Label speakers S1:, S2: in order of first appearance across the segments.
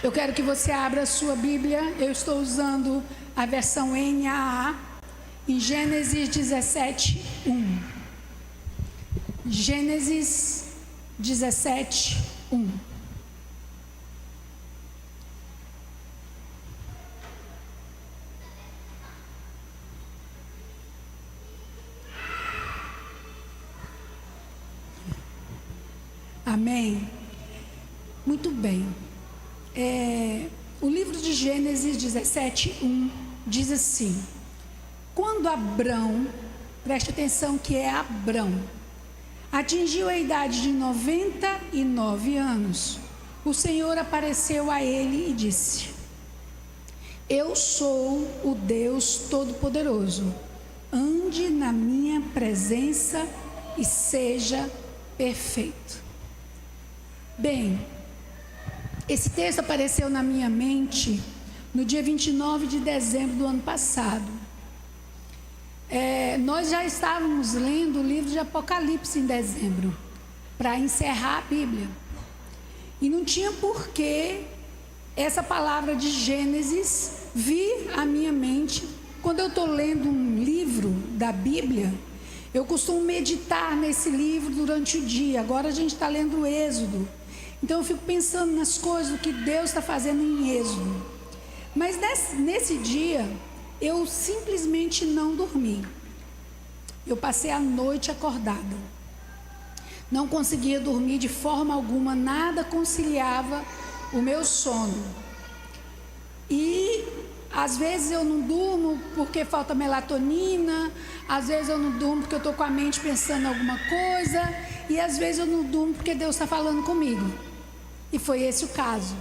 S1: Eu quero que você abra a sua Bíblia. Eu estou usando a versão NAA em Gênesis 17, 1. Gênesis 17, 1. Amém? Muito bem. O livro de Gênesis 17, 1 diz assim: quando Abrão, preste atenção que é Abrão, atingiu a idade de 99 anos, o Senhor apareceu a ele e disse: eu sou o Deus Todo-Poderoso, ande na minha presença e seja perfeito. Bem, esse texto apareceu na minha mente no dia 29 de dezembro do ano passado. Nós já estávamos lendo o livro de Apocalipse em dezembro, para encerrar a Bíblia. E não tinha porquê essa palavra de Gênesis vir à minha mente. Quando eu estou lendo um livro da Bíblia, eu costumo meditar nesse livro durante o dia. Agora a gente está lendo o Êxodo. Então eu fico pensando nas coisas, do que Deus está fazendo em Êxodo. Mas nesse dia, eu simplesmente não dormi. Eu passei a noite acordada. Não conseguia dormir de forma alguma, nada conciliava o meu sono. E às vezes eu não durmo porque falta melatonina, às vezes eu não durmo porque eu estou com a mente pensando em alguma coisa, e às vezes eu não durmo porque Deus está falando comigo. E foi esse o caso.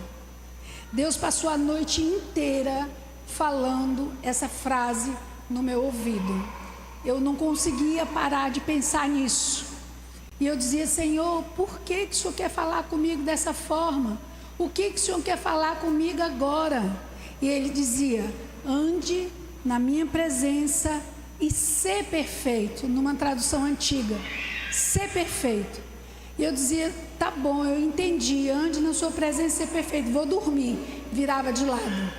S1: Deus passou a noite inteira falando essa frase no meu ouvido. Eu não conseguia parar de pensar nisso. E eu dizia: Senhor, por que o Senhor quer falar comigo dessa forma? O que o Senhor quer falar comigo agora? E Ele dizia: ande na minha presença e ser perfeito. Numa tradução antiga, ser perfeito. E eu dizia: tá bom, eu entendi, ande na sua presença e ser perfeito, vou dormir. Virava de lado,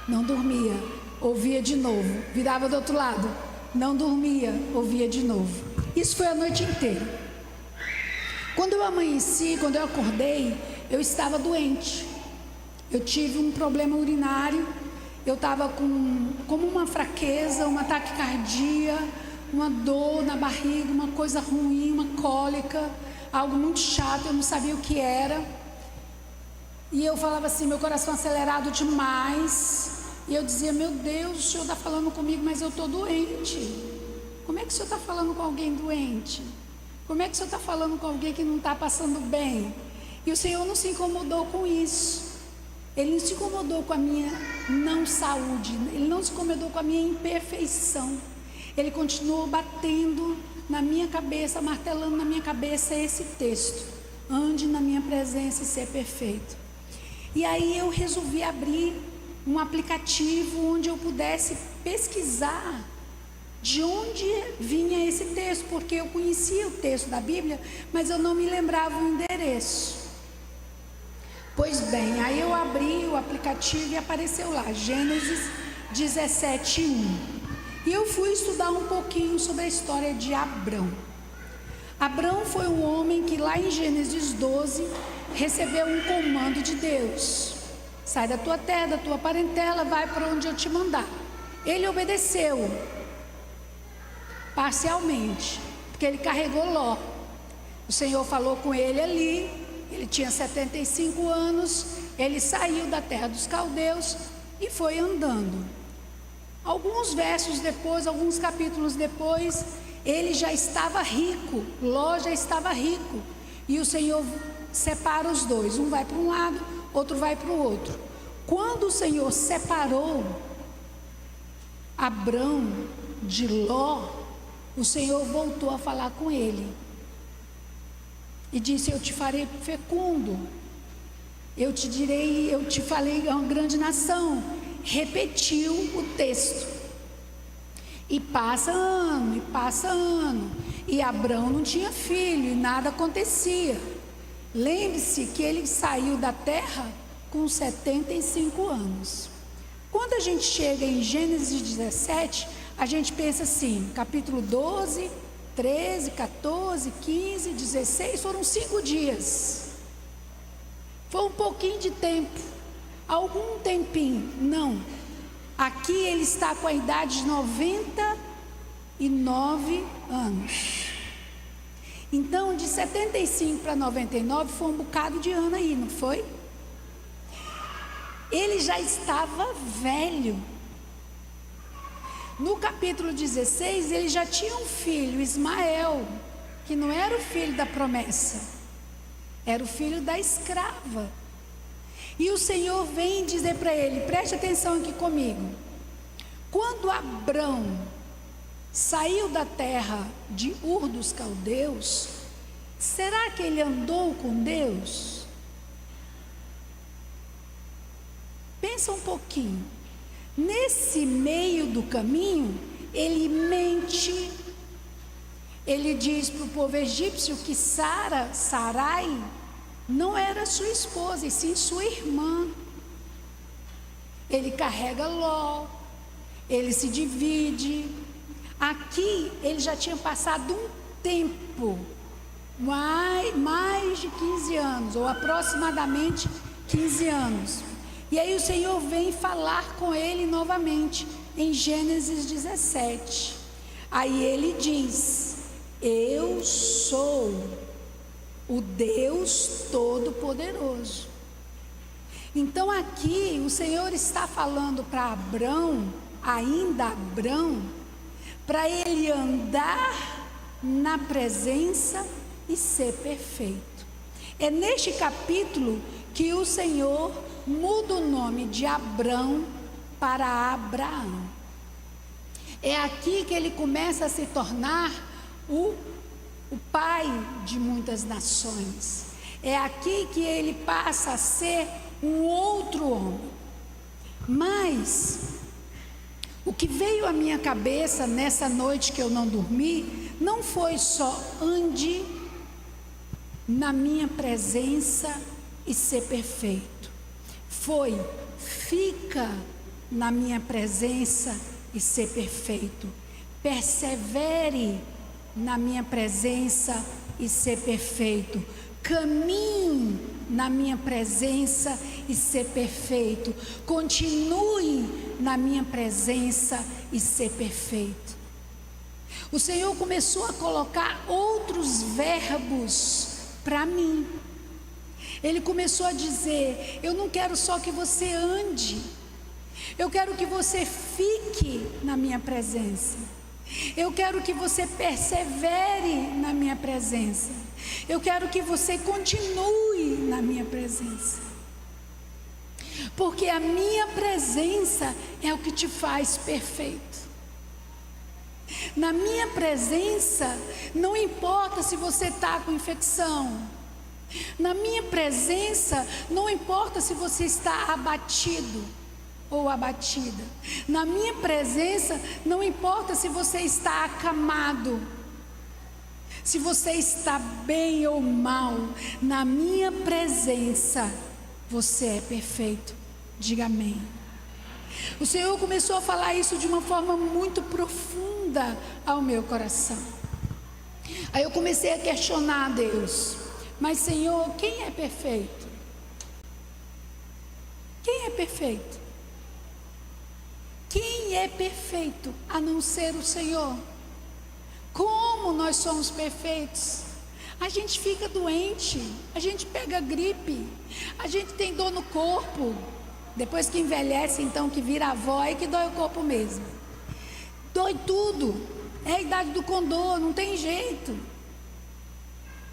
S1: não dormia, ouvia de novo. Virava do outro lado, não dormia, ouvia de novo. Isso foi a noite inteira. Quando eu amanheci, quando eu acordei, eu estava doente. Eu tive um problema urinário, eu estava como uma fraqueza, uma taquicardia, uma dor na barriga, uma coisa ruim, uma cólica, algo muito chato, eu não sabia o que era. E eu falava assim, meu coração acelerado demais. E eu dizia: meu Deus, o Senhor está falando comigo, mas eu estou doente. Como é que o Senhor está falando com alguém doente? Como é que o Senhor está falando com alguém que não está passando bem? E o Senhor não se incomodou com isso. Ele não se incomodou com a minha não saúde. Ele não se incomodou com a minha imperfeição. Ele continuou batendo na minha cabeça, martelando na minha cabeça esse texto: ande na minha presença e ser perfeito. E aí eu resolvi abrir um aplicativo onde eu pudesse pesquisar de onde vinha esse texto, porque eu conhecia o texto da Bíblia, mas eu não me lembrava o endereço. Pois bem, aí eu abri o aplicativo e apareceu lá, Gênesis 17, 1. E eu fui estudar um pouquinho sobre a história de Abrão. Abrão foi um homem que lá em Gênesis 12 recebeu um comando de Deus: sai da tua terra, da tua parentela, vai para onde eu te mandar. Ele obedeceu parcialmente, porque ele carregou Ló. O Senhor falou com ele ali, ele tinha 75 anos, ele saiu da terra dos caldeus e foi andando. Alguns versos depois, alguns capítulos depois, ele já estava rico, Ló já estava rico, e o Senhor separa os dois, um vai para um lado, outro vai para o outro. Quando o Senhor separou Abrão de Ló, o Senhor voltou a falar com ele e disse: eu te farei fecundo, eu te falei uma grande nação. Repetiu o texto. E passa ano, e Abrão não tinha filho, e nada acontecia. Lembre-se que ele saiu da terra com 75 anos. Quando a gente chega em Gênesis 17, a gente pensa assim, capítulo 12, 13, 14, 15, 16, foram 5 dias. Foi um pouquinho de tempo, algum tempinho. Não, aqui ele está com a idade de 99 anos. Então, de 75 para 99 foi um bocado de ano aí, não foi? Ele já estava velho. No capítulo 16, ele já tinha um filho, Ismael, que não era o filho da promessa, era o filho da escrava. E o Senhor vem dizer para ele, preste atenção aqui comigo. Quando Abrão saiu da terra de Ur dos Caldeus, será que ele andou com Deus? Pensa um pouquinho. Nesse meio do caminho, ele mente. Ele diz para o povo egípcio que Sarai, não era sua esposa, e sim sua irmã. Ele carrega Ló, ele se divide. Aqui ele já tinha passado um tempo, mais de 15 anos, ou aproximadamente 15 anos. E aí o Senhor vem falar com ele novamente, em Gênesis 17. Aí ele diz: eu sou o Deus Todo-Poderoso. Então aqui o Senhor está falando para Abrão, ainda Abrão, para ele andar na presença e ser perfeito. É neste capítulo que o Senhor muda o nome de Abrão para Abraão. É aqui que ele começa a se tornar o pai de muitas nações. É aqui que ele passa a ser um outro homem. Mas o que veio à minha cabeça nessa noite que eu não dormi, não foi só ande na minha presença e ser perfeito. Foi, fica na minha presença e ser perfeito. Persevere na minha presença e ser perfeito. Caminhe na minha presença e ser perfeito. Continue na minha presença e ser perfeito. O Senhor começou a colocar outros verbos para mim. Ele começou a dizer: eu não quero só que você ande, eu quero que você fique na minha presença. Eu quero que você persevere na minha presença. Eu quero que você continue na minha presença. Porque a minha presença é o que te faz perfeito. Na minha presença, não importa se você está com infecção. Na minha presença, não importa se você está abatido ou abatida. Na minha presença, não importa se você está acamado, se você está bem ou mal. Na minha presença, você é perfeito. Diga amém. O Senhor começou a falar isso de uma forma muito profunda ao meu coração. Aí eu comecei a questionar a Deus: mas Senhor, quem é perfeito? Quem é perfeito? Quem é perfeito a não ser o Senhor? Como nós somos perfeitos? A gente fica doente, a gente pega gripe, a gente tem dor no corpo. Depois que envelhece, então, que vira avó, aí que dói o corpo mesmo. Dói tudo. É a idade do condor, não tem jeito,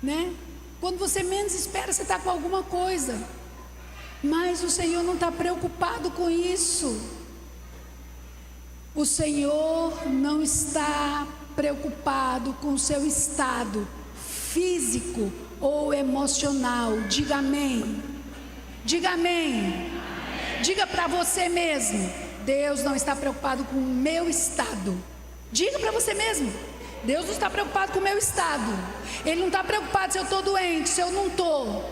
S1: né? Quando você menos espera, você está com alguma coisa. Mas o Senhor não está preocupado com isso. O Senhor não está preocupado com o seu estado físico ou emocional. Diga amém. Diga amém. Diga para você mesmo: Deus não está preocupado com o meu estado. Diga para você mesmo: Deus não está preocupado com o meu estado. Ele não está preocupado se eu estou doente, se eu não estou.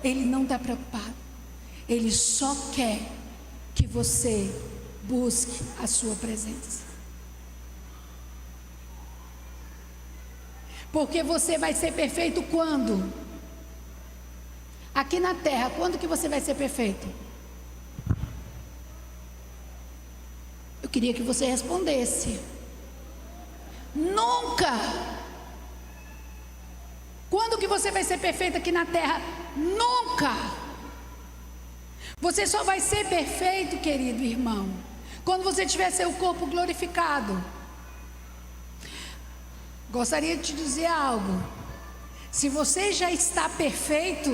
S1: Ele não está preocupado. Ele só quer que você busque a sua presença. Porque você vai ser perfeito quando? Aqui na terra, quando que você vai ser perfeito? Eu queria que você respondesse. Nunca! Quando que você vai ser perfeito aqui na terra? Nunca! Você só vai ser perfeito, querido irmão, quando você tiver seu corpo glorificado. Gostaria de te dizer algo. Se você já está perfeito,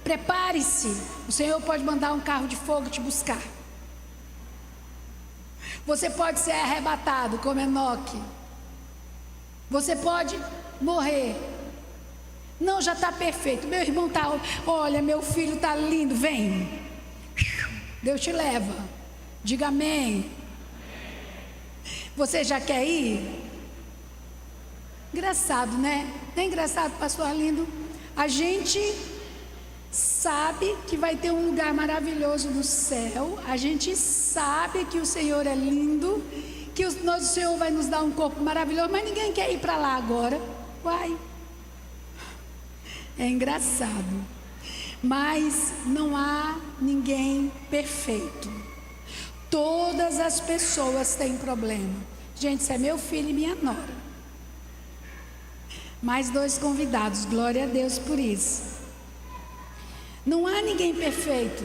S1: prepare-se. O Senhor pode mandar um carro de fogo te buscar. Você pode ser arrebatado como Enoque. Você pode morrer. Não, já está perfeito. Meu irmão está, olha, meu filho está lindo, vem. Deus te leva. Diga amém. Você já quer ir? Engraçado, né? Não é engraçado, pastor Arlindo? A gente sabe que vai ter um lugar maravilhoso no céu. A gente sabe que o Senhor é lindo, que o nosso Senhor vai nos dar um corpo maravilhoso, mas ninguém quer ir para lá agora. Uai, é engraçado. Mas não há ninguém perfeito. Todas as pessoas têm problema. Gente, isso é meu filho e minha nora. Mais 2 convidados, glória a Deus por isso. Não há ninguém perfeito.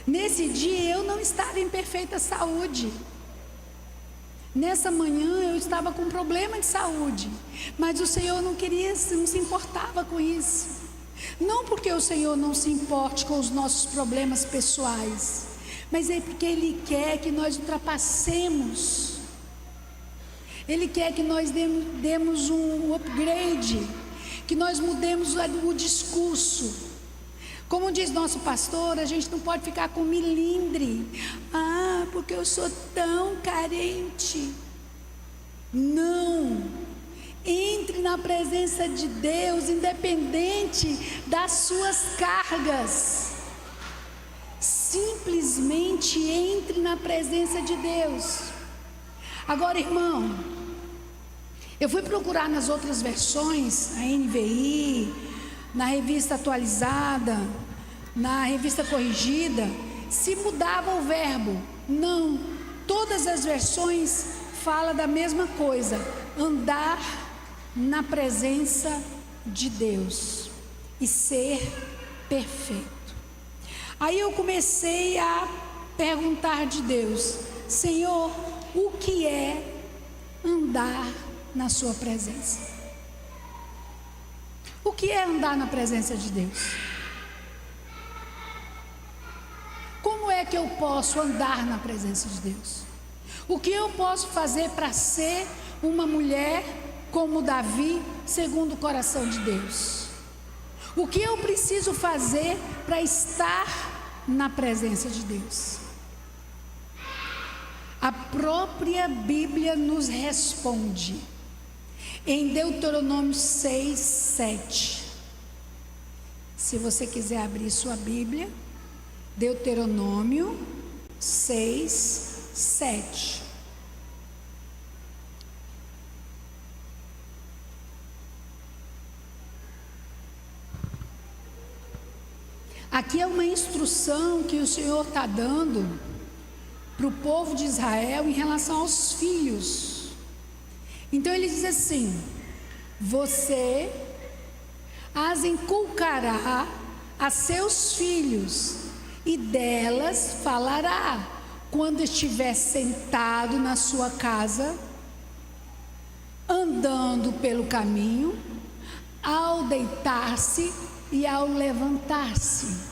S1: Nesse dia eu não estava em perfeita saúde. Nessa manhã eu estava com problema de saúde, mas o Senhor não se importava com isso. Não porque o Senhor não se importe com os nossos problemas pessoais, mas é porque Ele quer que nós ultrapassemos. Ele quer que nós demos um upgrade, que nós mudemos o discurso. Como diz nosso pastor, a gente não pode ficar com milindre. Ah, porque eu sou tão carente. Não. Entre na presença de Deus, independente das suas cargas. Simplesmente entre na presença de Deus. Agora, irmão, eu fui procurar nas outras versões, a NVI, na revista atualizada, na revista corrigida, se mudava o verbo. Não, todas as versões falam da mesma coisa: andar na presença de Deus e ser perfeito. Aí eu comecei a perguntar de Deus: Senhor, o que é andar na sua presença? O que é andar na presença de Deus? Como é que eu posso andar na presença de Deus? O que eu posso fazer para ser uma mulher como Davi, segundo o coração de Deus? O que eu preciso fazer para estar na presença de Deus? A própria Bíblia nos responde em Deuteronômio 6, 7. Se você quiser abrir sua Bíblia, Deuteronômio 6, 7. Aqui é uma instrução que o Senhor está dando para o povo de Israel em relação aos filhos. Então ele diz assim: você as inculcará a seus filhos, e delas falará quando estiver sentado na sua casa, andando pelo caminho, ao deitar-se e ao levantar-se.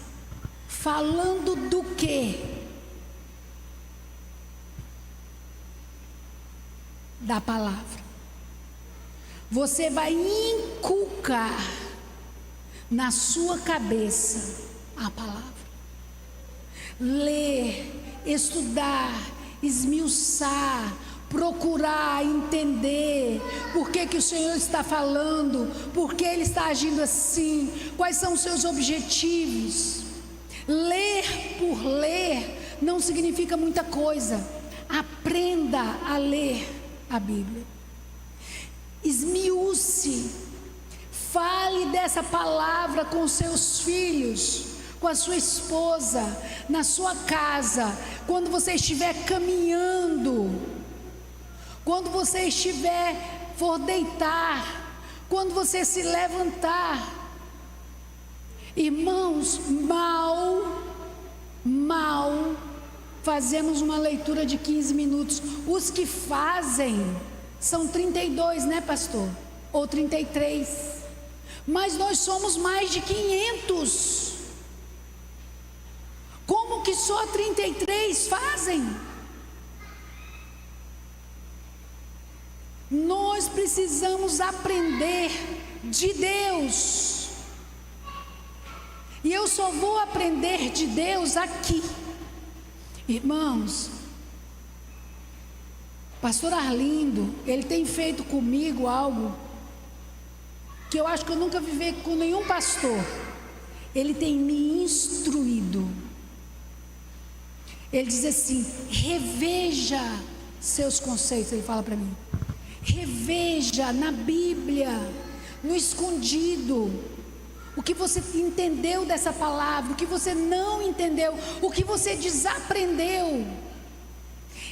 S1: Falando do quê? Da palavra. Você vai inculcar na sua cabeça a palavra. Ler, estudar, esmiuçar, procurar entender por que o Senhor está falando, por que Ele está agindo assim, quais são os seus objetivos. Ler por ler não significa muita coisa. Aprenda a ler a Bíblia. Esmiúce. Fale dessa palavra com seus filhos, com a sua esposa, na sua casa, quando você estiver caminhando, quando você for deitar, quando você se levantar. Irmãos, mal fazemos uma leitura de 15 minutos. Os que fazem são 32, né, pastor? Ou 33. Mas nós somos mais de 500. Como que só 33 fazem? Nós precisamos aprender de Deus. E eu só vou aprender de Deus aqui. Irmãos, pastor Arlindo, ele tem feito comigo algo que eu acho que eu nunca vivi com nenhum pastor. Ele tem me instruído. Ele diz assim: reveja seus conceitos. Ele fala para mim: reveja na Bíblia, no escondido, o que você entendeu dessa palavra, o que você não entendeu, o que você desaprendeu.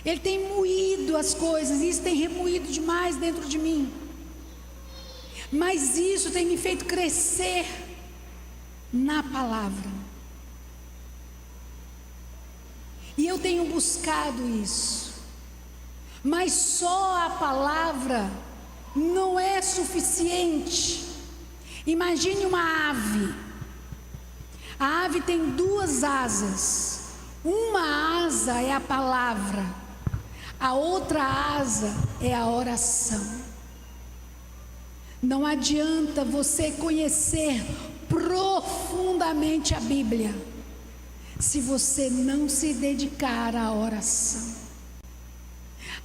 S1: Ele tem moído as coisas, e isso tem remoído demais dentro de mim. Mas isso tem me feito crescer na palavra. E eu tenho buscado isso. Mas só a palavra não é suficiente. Imagine uma ave. A ave tem duas asas. Uma asa é a palavra, a outra asa é a oração. Não adianta você conhecer profundamente a Bíblia se você não se dedicar à oração.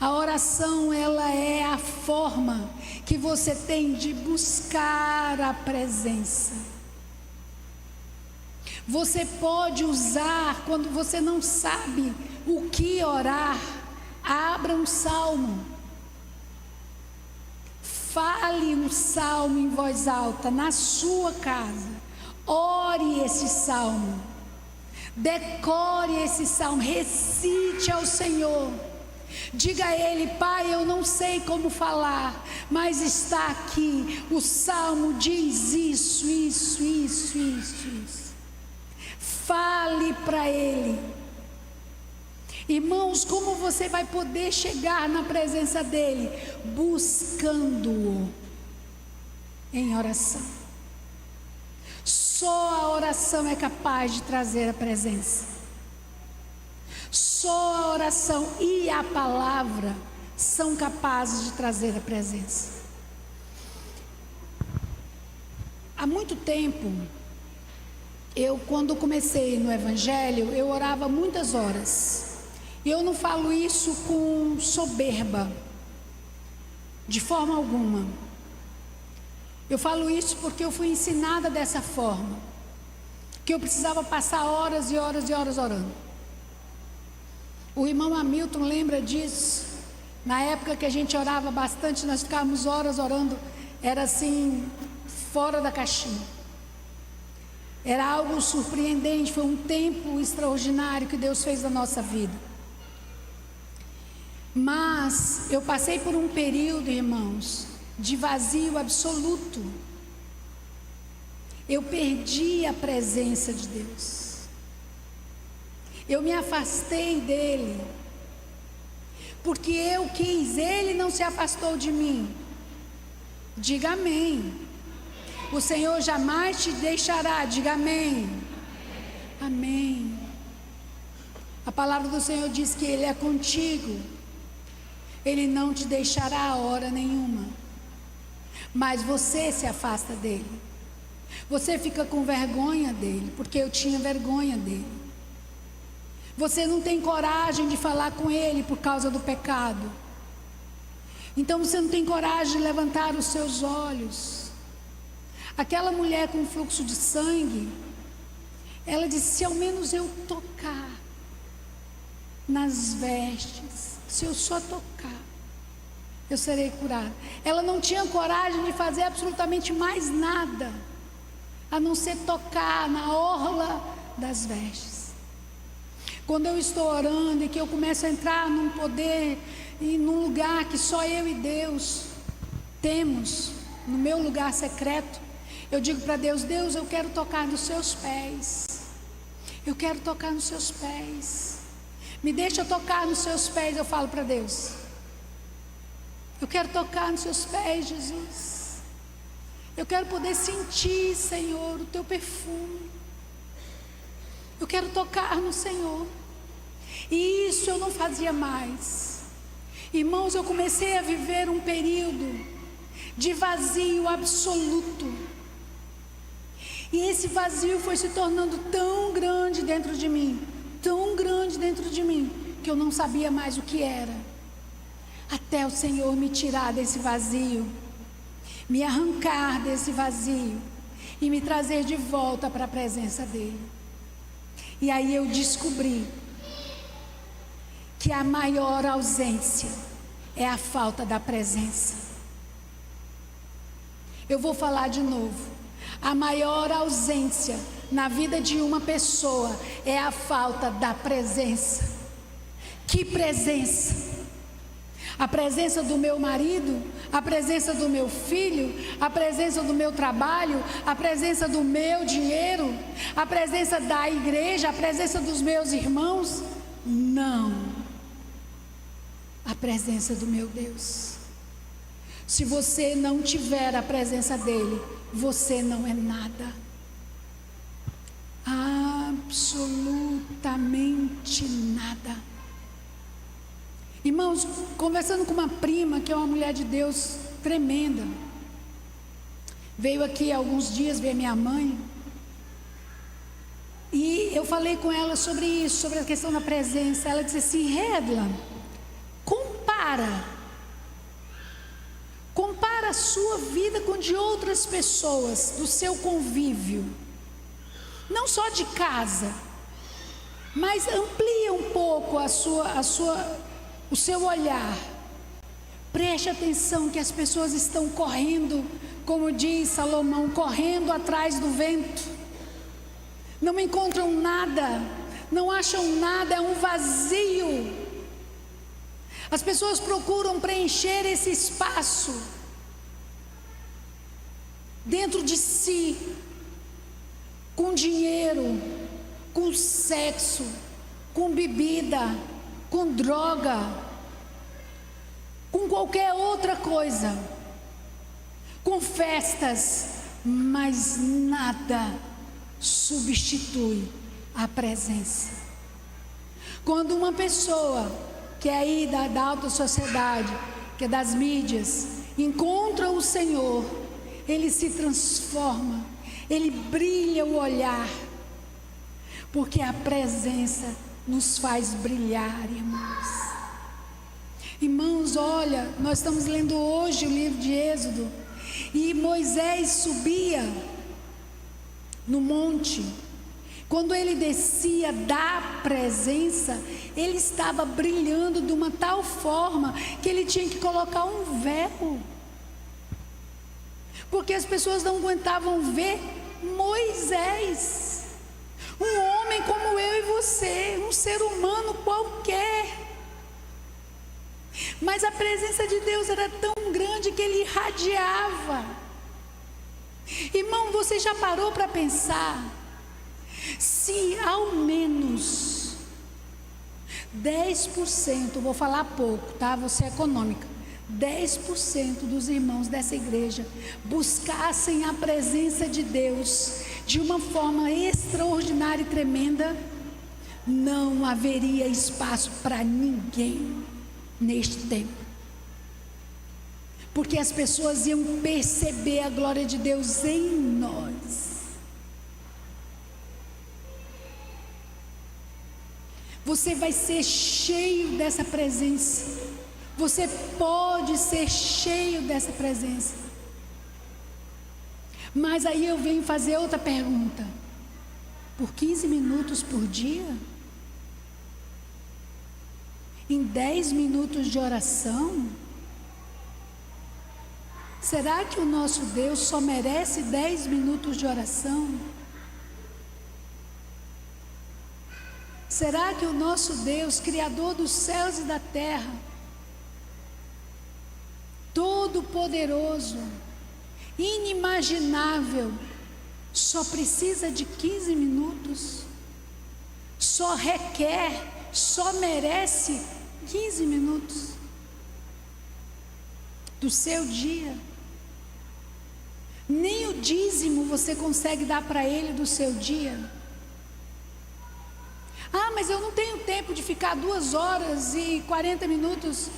S1: A oração, ela é a forma que você tem de buscar a presença. Você pode usar, quando você não sabe o que orar, abra um salmo. Fale um salmo em voz alta na sua casa. Ore esse salmo. Decore esse salmo. Recite ao Senhor. Diga a Ele: Pai, eu não sei como falar, mas está aqui. O salmo diz isso. Fale para Ele. Irmãos, como você vai poder chegar na presença dEle? Buscando-o em oração. Só a oração é capaz de trazer a presença. Só a oração e a palavra são capazes de trazer a presença. Há muito tempo, quando comecei no Evangelho, eu orava muitas horas. E eu não falo isso com soberba, de forma alguma. Eu falo isso porque eu fui ensinada dessa forma, que eu precisava passar horas e horas e horas orando. O irmão Hamilton lembra disso. Na época que a gente orava bastante, nós ficávamos horas orando, era assim, fora da caixinha. Era algo surpreendente, foi um tempo extraordinário que Deus fez na nossa vida. Mas eu passei por um período, irmãos, de vazio absoluto. Eu perdi a presença de Deus. Eu me afastei dEle, porque eu quis, Ele não se afastou de mim. Diga amém. O Senhor jamais te deixará. Diga amém. Amém. A palavra do Senhor diz que Ele é contigo. Ele não te deixará a hora nenhuma. Mas você se afasta dEle. Você fica com vergonha dEle, porque eu tinha vergonha dEle. Você não tem coragem de falar com Ele por causa do pecado. Então você não tem coragem de levantar os seus olhos. Aquela mulher com fluxo de sangue, Ela disse: se ao menos eu tocar nas vestes, se eu só tocar, eu serei curada. Ela não tinha coragem de fazer absolutamente mais nada, a não ser tocar na orla das vestes. Quando eu estou orando e que eu começo a entrar num poder e num lugar que só eu e Deus temos, no meu lugar secreto, eu digo para Deus: Deus, eu quero tocar nos seus pés, eu quero tocar nos seus pés, me deixa tocar nos seus pés. Eu falo para Deus: eu quero tocar nos seus pés, Jesus, eu quero poder sentir, Senhor, o teu perfume, eu quero tocar no Senhor. E isso eu não fazia mais. Irmãos, eu comecei a viver um período de vazio absoluto. E esse vazio foi se tornando tão grande dentro de mim, tão grande dentro de mim, que eu não sabia mais o que era. Até o Senhor me tirar desse vazio, me arrancar desse vazio e me trazer de volta para a presença dEle. E aí eu descobri que a maior ausência é a falta da presença. Eu vou falar de novo. A maior ausência na vida de uma pessoa é a falta da presença. Que presença? A presença do meu marido, a presença do meu filho, a presença do meu trabalho, a presença do meu dinheiro, a presença da igreja, a presença dos meus irmãos? Não. A presença do meu Deus. Se você não tiver a presença dele, você não é nada. Absolutamente nada. Irmãos, conversando com uma prima que é uma mulher de Deus tremenda, veio aqui há alguns dias ver minha mãe, e eu falei com ela sobre isso, sobre a questão da presença. Ela disse assim: Redla, compara a sua vida com de outras pessoas, do seu convívio, não só de casa, mas amplia um pouco o seu olhar. Preste atenção que as pessoas estão correndo, como diz Salomão, correndo atrás do vento, não encontram nada, não acham nada, é um vazio. As pessoas procuram preencher esse espaço dentro de si, com dinheiro, com sexo, com bebida, com droga, com qualquer outra coisa, com festas, mas nada substitui a presença. Quando uma pessoa que é aí da alta sociedade, que é das mídias, encontra o Senhor, ele se transforma, ele brilha o olhar, porque a presença nos faz brilhar, irmãos. Irmãos, olha, nós estamos lendo hoje o livro de Êxodo, e Moisés subia no monte. Quando ele descia da presença, ele estava brilhando de uma tal forma que ele tinha que colocar um véu, porque as pessoas não aguentavam ver Moisés, um homem como eu e você, um ser humano qualquer, mas a presença de Deus era tão grande que ele irradiava. Irmão, você já parou para pensar se ao menos 10%, vou falar pouco, tá? Você é econômica, 10% dos irmãos dessa igreja buscassem a presença de Deus de uma forma extraordinária e tremenda, não haveria espaço para ninguém neste tempo, porque as pessoas iam perceber a glória de Deus em nós. Você vai ser cheio dessa presença. Você pode ser cheio dessa presença. Mas aí eu venho fazer outra pergunta. por 15 minutos por dia? Em 10 minutos de oração? Será que o nosso Deus só merece 10 minutos de oração? Será que o nosso Deus, Criador dos céus e da terra, Todo-Poderoso, inimaginável, só precisa de 15 minutos? Só requer, só merece 15 minutos do seu dia? Nem o dízimo você consegue dar para Ele do seu dia. Ah, mas eu não tenho tempo de ficar 2 horas e 40 minutos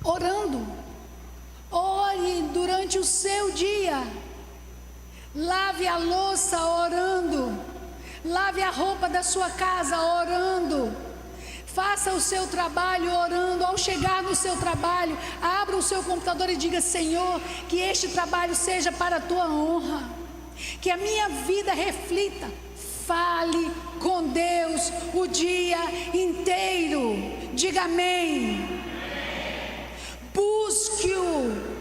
S1: orando. Ore durante o seu dia. Lave a louça orando. Lave a roupa da sua casa orando. Faça o seu trabalho orando. Ao chegar no seu trabalho, abra o seu computador e diga: Senhor, que este trabalho seja para a tua honra, que a minha vida reflita. Fale com Deus o dia inteiro. Diga amém. Busque-o.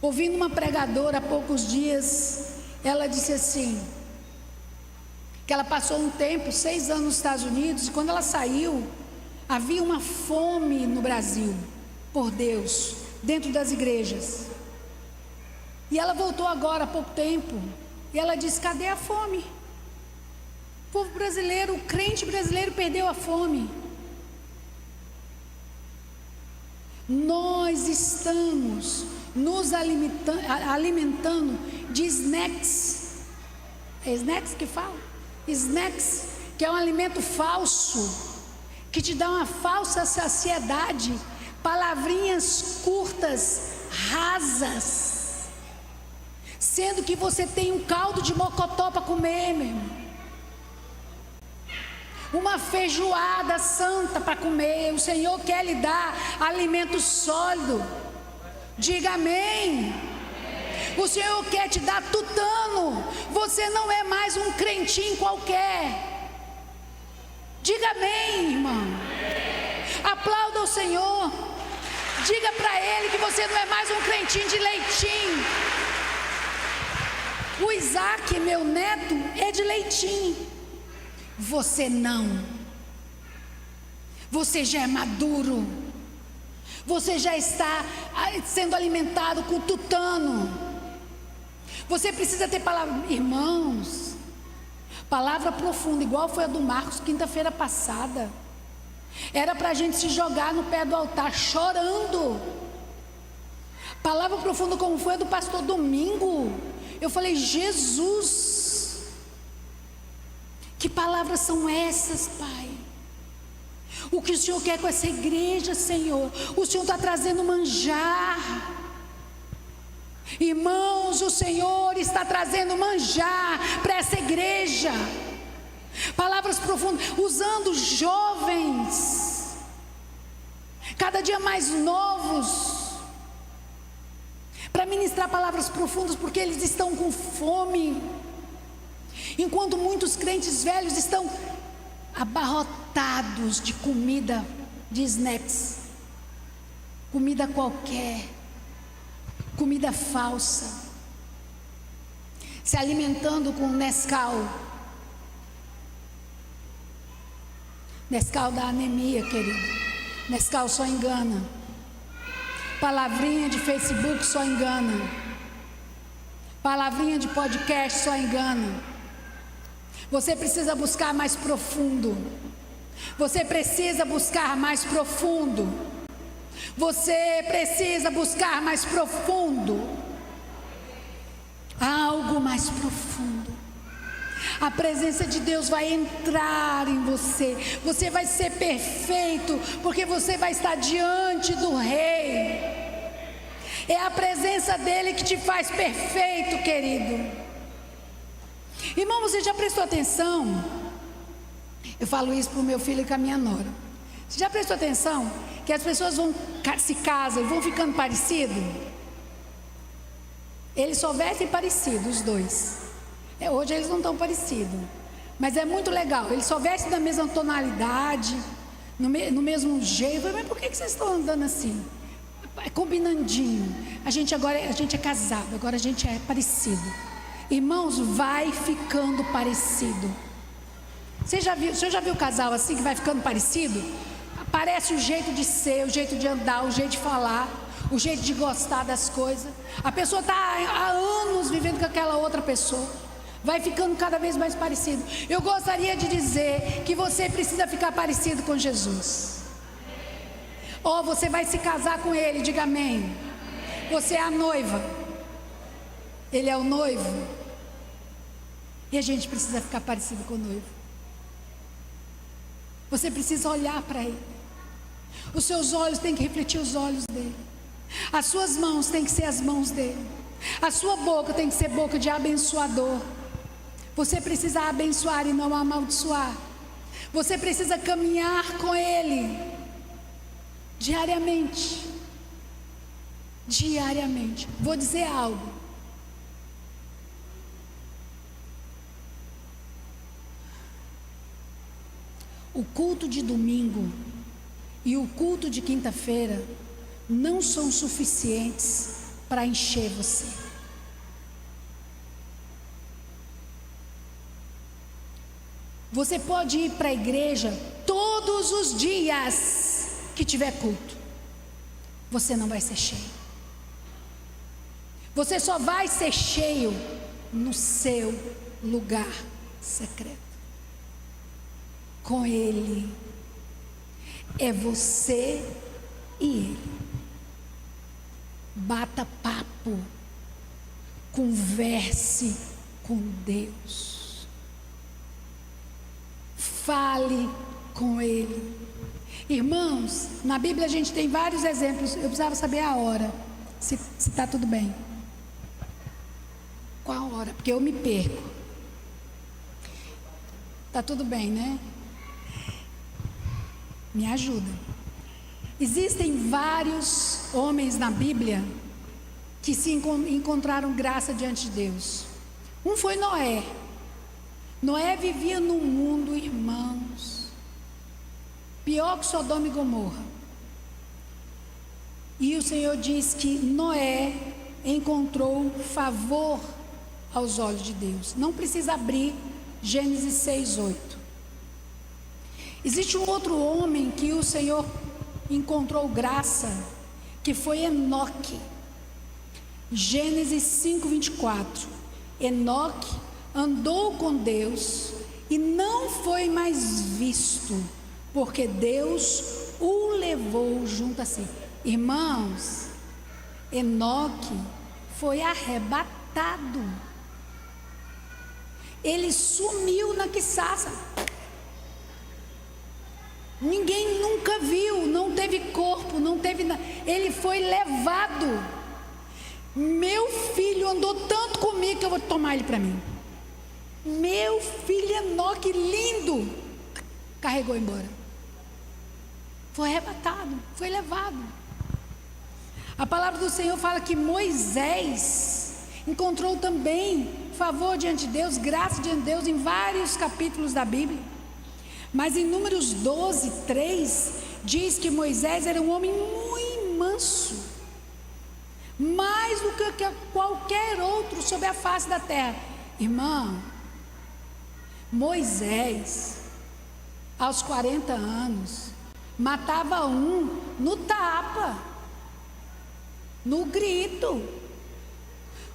S1: Ouvindo uma pregadora há poucos dias, ela disse assim, que ela passou um tempo, 6 anos nos Estados Unidos, e quando ela saiu, havia uma fome no Brasil, por Deus, dentro das igrejas. E ela voltou agora há pouco tempo, e ela disse: cadê a fome? O povo brasileiro, o crente brasileiro perdeu a fome. Nós estamos nos alimentando de snacks. É snacks que fala? Snacks, que é um alimento falso, que te dá uma falsa saciedade, palavrinhas curtas, rasas, sendo que você tem um caldo de mocotó para comer, meu irmão. Uma feijoada santa para comer. O Senhor quer lhe dar alimento sólido. Diga amém. O Senhor quer te dar tutano. Você não é mais um crentinho qualquer. Diga amém, irmão. Aplauda o Senhor. Diga para Ele que você não é mais um crentinho de leitinho. O Isaac, meu neto, é de leitinho. Você não. Você já é maduro. Você já está sendo alimentado com tutano. Você precisa ter palavra, irmãos, palavra profunda, igual foi a do Marcos quinta-feira passada. Era para a gente se jogar no pé do altar chorando. Palavra profunda como foi a do pastor Domingo. Eu falei: Jesus, que palavras são essas, Pai? O que o Senhor quer com essa igreja, Senhor? O Senhor está trazendo manjar. Irmãos, o Senhor está trazendo manjar para essa igreja. Palavras profundas, usando jovens, cada dia mais novos, para ministrar palavras profundas, porque eles estão com fome. Enquanto muitos crentes velhos estão abarrotados de comida, de snacks, comida qualquer, comida falsa, se alimentando com Nescau. Nescau dá anemia, querido. Nescau só engana. Palavrinha de Facebook só engana. Palavrinha de podcast só engana. Você precisa buscar mais profundo. Você precisa buscar mais profundo. Você precisa buscar mais profundo. Algo mais profundo. A presença de Deus vai entrar em você. Você vai ser perfeito, porque você vai estar diante do Rei. É a presença dele que te faz perfeito, querido. Irmão, você já prestou atenção? Eu falo isso para o meu filho e com a minha nora. Você já prestou atenção que as pessoas se casam e vão ficando parecidas? Eles só vestem parecido, os dois. Hoje eles não estão parecidos, mas é muito legal. Eles só vestem da mesma tonalidade, no mesmo jeito. Mas por que vocês estão andando assim? É combinandinho. A gente é casado, agora a gente é parecido. Irmãos, vai ficando parecido. O senhor já viu casal assim que vai ficando parecido? Parece o jeito de ser, o jeito de andar, o jeito de falar, o jeito de gostar das coisas. A pessoa está há anos vivendo com aquela outra pessoa, vai ficando cada vez mais parecido. Eu gostaria de dizer que você precisa ficar parecido com Jesus. Ou você vai se casar com Ele, diga amém. Você é a noiva, Ele é o noivo, e a gente precisa ficar parecido com o noivo. Você precisa olhar para Ele. Os seus olhos têm que refletir os olhos dele. As suas mãos têm que ser as mãos dele. A sua boca tem que ser boca de abençoador. Você precisa abençoar e não amaldiçoar. Você precisa caminhar com Ele diariamente. Diariamente. Vou dizer algo. O culto de domingo e o culto de quinta-feira não são suficientes para encher você. Você pode ir para a igreja todos os dias que tiver culto. Você não vai ser cheio. Você só vai ser cheio no seu lugar secreto. Com Ele. É você e Ele. Bata papo. Converse com Deus. Fale com Ele. Irmãos, na Bíblia a gente tem vários exemplos. Eu precisava saber a hora, se está tudo bem. Qual a hora? Porque eu me perco. Está tudo bem, né? Me ajuda. Existem vários homens na Bíblia que se encontraram graça diante de Deus. Um foi Noé. Noé vivia num mundo, irmãos, pior que Sodoma e Gomorra. E o Senhor diz que Noé encontrou favor aos olhos de Deus. Não precisa abrir Gênesis 6:8. Existe um outro homem que o Senhor encontrou graça, que foi Enoque. Gênesis 5:24. Enoque andou com Deus e não foi mais visto, porque Deus o levou junto a si. Irmãos, Enoque foi arrebatado. Ele sumiu na quiçaça. Ninguém nunca viu, não teve corpo, não teve nada. Ele foi levado. Meu filho andou tanto comigo que eu vou tomar ele para mim. Meu filho Enoque, lindo, carregou embora. Foi arrebatado, foi levado. A palavra do Senhor fala que Moisés encontrou também favor diante de Deus, graça diante de Deus em vários capítulos da Bíblia. Mas em Números 12:3 diz que Moisés era um homem muito manso, mais do que qualquer outro sobre a face da terra. Irmão, Moisés, aos 40 anos, matava um no tapa, no grito.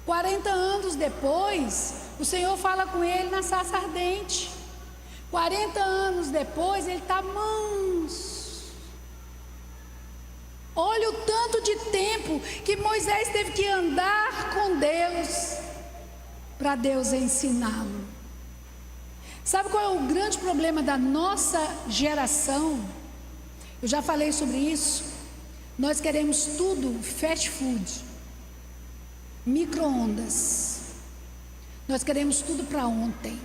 S1: 40 anos depois, o Senhor fala com ele na sarça ardente. 40 anos depois, ele está manso. Olha o tanto de tempo que Moisés teve que andar com Deus para Deus ensiná-lo. Sabe qual é o grande problema da nossa geração? Eu já falei sobre isso. Nós queremos tudo fast food, micro-ondas. Nós queremos tudo para ontem.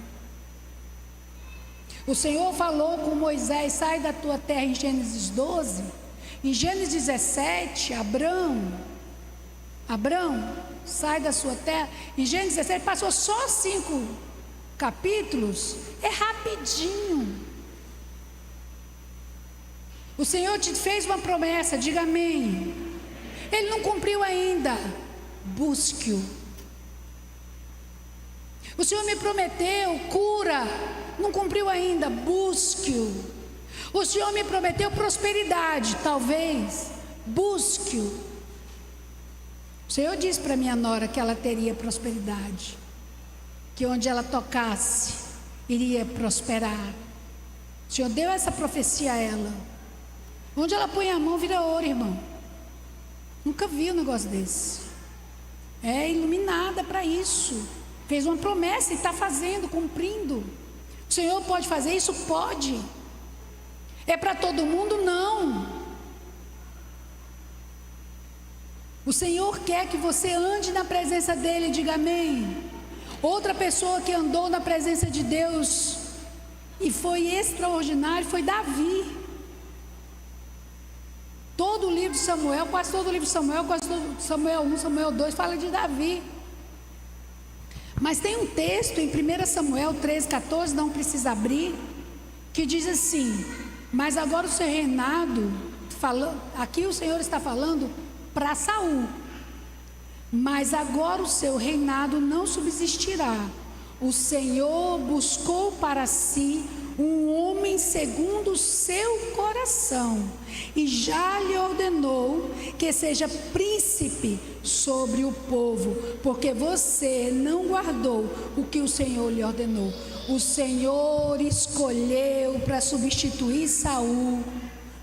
S1: O Senhor falou com Moisés: sai da tua terra, em Gênesis 12. Em Gênesis 17, Abrão, sai da sua terra. Em Gênesis 17 passou só 5 capítulos, é rapidinho. O Senhor te fez uma promessa, diga amém. Ele não cumpriu ainda, busque-o. O Senhor me prometeu cura, não cumpriu ainda, busque-o. O Senhor me prometeu prosperidade, talvez, busque-o. O Senhor disse para minha nora que ela teria prosperidade, que onde ela tocasse, iria prosperar. O Senhor deu essa profecia a ela. Onde ela põe a mão vira ouro, irmão. Nunca vi um negócio desse. É iluminada para isso. Fez uma promessa e está fazendo, cumprindo. O Senhor pode fazer isso? Pode. É para todo mundo? Não. O Senhor quer que você ande na presença dEle, diga amém. Outra pessoa que andou na presença de Deus e foi extraordinário foi Davi. Todo o livro de Samuel, quase todo o livro de Samuel, quase todo Samuel 1, Samuel 2 fala de Davi. Mas tem um texto em 1 Samuel 13,14, não precisa abrir, que diz assim: mas agora o seu reinado, aqui o Senhor está falando para Saul, mas agora o seu reinado não subsistirá. O Senhor buscou para si um homem segundo o seu coração, e já lhe ordenou que seja príncipe sobre o povo, porque você não guardou o que o Senhor lhe ordenou. O Senhor escolheu para substituir Saul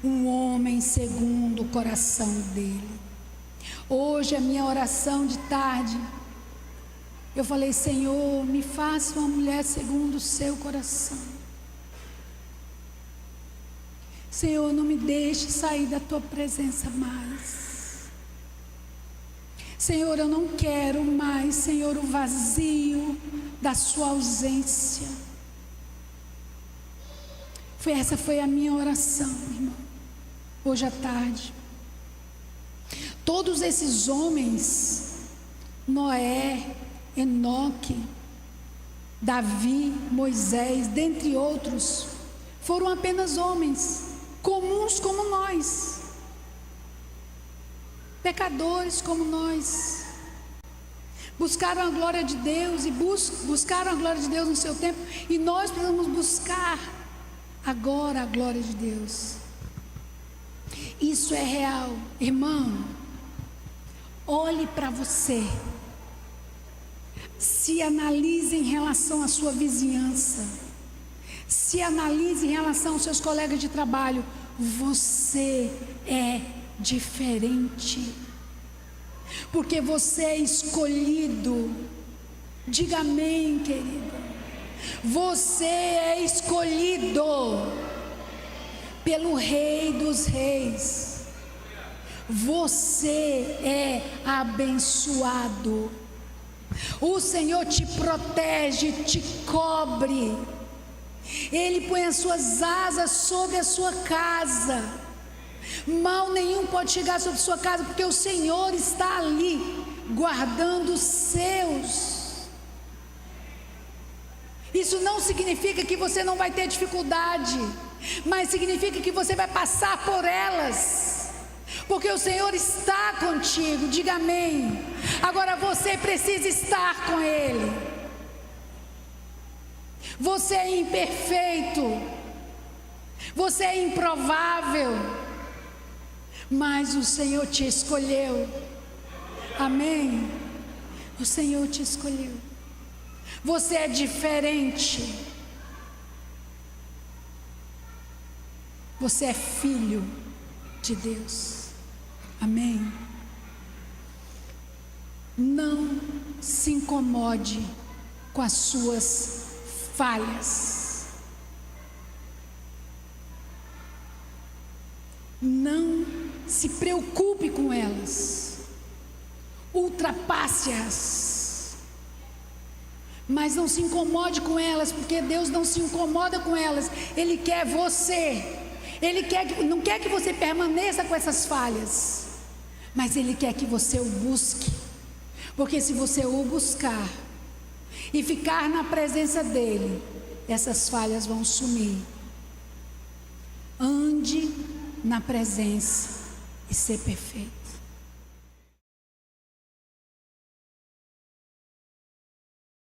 S1: um homem segundo o coração dele. Hoje a minha oração de tarde, eu falei: Senhor, me faça uma mulher segundo o seu coração. Senhor, não me deixe sair da tua presença mais. Senhor, eu não quero mais, Senhor, o vazio da sua ausência. Essa foi a minha oração, irmão, hoje à tarde. Todos esses homens, Noé, Enoque, Davi, Moisés, dentre outros, foram apenas homens comuns como nós, pecadores como nós, buscaram a glória de Deus e buscaram a glória de Deus no seu tempo, e nós precisamos buscar agora a glória de Deus. Isso é real, irmão. Olhe para você, se analise em relação à sua vizinhança, se analise em relação aos seus colegas de trabalho. Você é diferente, porque você é escolhido. Diga amém, querido. Você é escolhido pelo Rei dos Reis. Você é abençoado. O Senhor te protege, te cobre. Ele põe as suas asas sobre a sua casa. Mal nenhum pode chegar sobre sua casa, porque o Senhor está ali, guardando os seus. Isso não significa que você não vai ter dificuldade, mas significa que você vai passar por elas, porque o Senhor está contigo. Diga amém. Agora você precisa estar com Ele. Você é imperfeito, você é improvável, mas o Senhor te escolheu. Amém? O Senhor te escolheu. Você é diferente. Você é filho de Deus. Amém? Não se incomode com as suas falhas. Não se preocupe com elas. Ultrapasse-as. Mas não se incomode com elas, porque Deus não se incomoda com elas. Ele quer você. Ele não quer que você permaneça com essas falhas, mas Ele quer que você o busque. Porque se você o buscar e ficar na presença dele, essas falhas vão sumir. Ande na presença e ser perfeito.